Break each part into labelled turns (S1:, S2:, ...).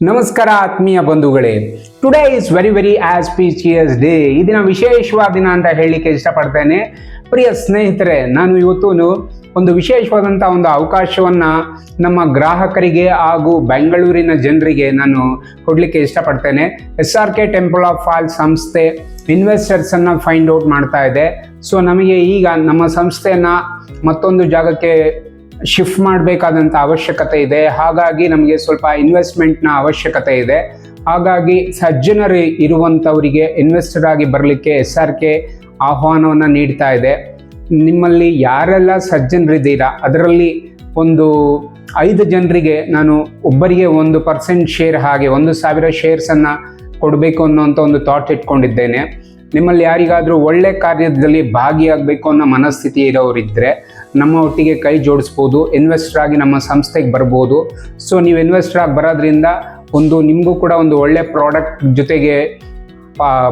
S1: ನಮಸ್ಕಾರ ಆತ್ಮೀಯ ಬಂಧುಗಳೇ, today is very auspicious day. ಈ ದಿನ ವಿಶೇಷವಾದ ದಿನ ಅಂತ ಹೇಳಲಿಕ್ಕೆ ಇಷ್ಟಪಡ್ತೇನೆ. ಪ್ರಿಯ ಸ್ನೇಹಿತರೆ, ನಾನು ಇವತ್ತು ಒಂದು ವಿಶೇಷವಾದಂಥ ಒಂದು ಅವಕಾಶವನ್ನು ನಮ್ಮ ಗ್ರಾಹಕರಿಗೆ ಹಾಗೂ ಬೆಂಗಳೂರಿನ ಜನರಿಗೆ ನಾನು ಕೊಡಲಿಕ್ಕೆ ಇಷ್ಟಪಡ್ತೇನೆ. SRK ಟೆಂಪಲ್ ಆಫ್ ಫಾಲ್ಸ್ ಸಂಸ್ಥೆ ಇನ್ವೆಸ್ಟರ್ಸನ್ನು ಫೈಂಡ್ ಔಟ್ ಮಾಡ್ತಾ ಇದೆ. ಸೊ ನಮಗೆ ಈಗ ನಮ್ಮ ಸಂಸ್ಥೆಯನ್ನು ಮತ್ತೊಂದು ಜಾಗಕ್ಕೆ ಶಿಫ್ಟ್ ಮಾಡಬೇಕಾದಂಥ ಅವಶ್ಯಕತೆ ಇದೆ. ಹಾಗಾಗಿ ನಮಗೆ ಸ್ವಲ್ಪ ಇನ್ವೆಸ್ಟ್ಮೆಂಟ್ನ ಅವಶ್ಯಕತೆ ಇದೆ. ಹಾಗಾಗಿ ಸಜ್ಜನರು ಇರುವಂಥವರಿಗೆ ಇನ್ವೆಸ್ಟರ್ ಆಗಿ ಬರಲಿಕ್ಕೆ SRK ಆಹ್ವಾನವನ್ನು ನೀಡ್ತಾ ಇದೆ. ನಿಮ್ಮಲ್ಲಿ ಯಾರೆಲ್ಲ ಸಜ್ಜನರಿದ್ದೀರಾ ಅದರಲ್ಲಿ ಒಂದು 5 ಜನರಿಗೆ ನಾನು ಒಬ್ಬರಿಗೆ 1% ಶೇರ್ ಹಾಗೆ 1,000 ಶೇರ್ಸನ್ನು ಕೊಡಬೇಕು ಅನ್ನೋಂಥ ಒಂದು ಥಾಟ್ ಇಟ್ಕೊಂಡಿದ್ದೇನೆ. ನಿಮ್ಮಲ್ಲಿ ಯಾರಿಗಾದರೂ ಒಳ್ಳೆ ಕಾರ್ಯದಲ್ಲಿ ಭಾಗಿಯಾಗಬೇಕು ಅನ್ನೋ ಮನಸ್ಥಿತಿ ಇರೋರಿದ್ದರೆ ನಮ್ಮ ಒಟ್ಟಿಗೆ ಕೈ ಜೋಡಿಸ್ಬೋದು, ಇನ್ವೆಸ್ಟರ್ ಆಗಿ ನಮ್ಮ ಸಂಸ್ಥೆಗೆ ಬರ್ಬೋದು. ಸೊ ನೀವು ಇನ್ವೆಸ್ಟರ್ ಆಗಿ ಬರೋದ್ರಿಂದ ನಿಮಗೂ ಕೂಡ ಒಂದು ಒಳ್ಳೆ ಪ್ರಾಡಕ್ಟ್ ಜೊತೆಗೆ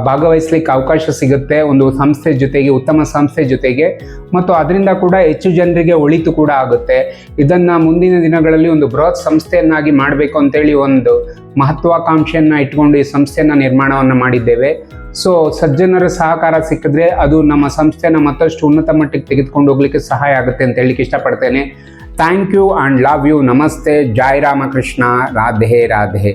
S1: ಭಾಗವಹಿಸ್ಲಿಕ್ಕೆ ಅವಕಾಶ ಸಿಗುತ್ತೆ, ಒಂದು ಸಂಸ್ಥೆ ಜೊತೆಗೆ, ಉತ್ತಮ ಸಂಸ್ಥೆ ಜೊತೆಗೆ, ಮತ್ತು ಅದರಿಂದ ಕೂಡ ಹೆಚ್ಚು ಜನರಿಗೆ ಒಳಿತು ಕೂಡ ಆಗುತ್ತೆ. ಇದನ್ನು ಮುಂದಿನ ದಿನಗಳಲ್ಲಿ ಒಂದು ಬೃಹತ್ ಸಂಸ್ಥೆಯನ್ನಾಗಿ ಮಾಡಬೇಕು ಅಂತೇಳಿ ಒಂದು ಮಹತ್ವಾಕಾಂಕ್ಷೆಯನ್ನು ಇಟ್ಕೊಂಡು ಈ ಸಂಸ್ಥೆಯನ್ನು ನಿರ್ಮಾಣವನ್ನು ಮಾಡಿದ್ದೇವೆ. ಸೊ ಸಜ್ಜನರ ಸಹಕಾರ ಸಿಕ್ಕಿದ್ರೆ ಅದು ನಮ್ಮ ಸಂಸ್ಥೆನ ಮತ್ತಷ್ಟು ಉನ್ನತ ಮಟ್ಟಕ್ಕೆ ತೆಗೆದುಕೊಂಡು ಹೋಗ್ಲಿಕ್ಕೆ ಸಹಾಯ ಆಗುತ್ತೆ ಅಂತ ಹೇಳಲಿಕ್ಕೆ ಇಷ್ಟಪಡ್ತೇನೆ. Thank you and love you. ನಮಸ್ತೆ. ಜೈ ರಾಮಕೃಷ್ಣ. ರಾಧೆ ರಾಧೆ.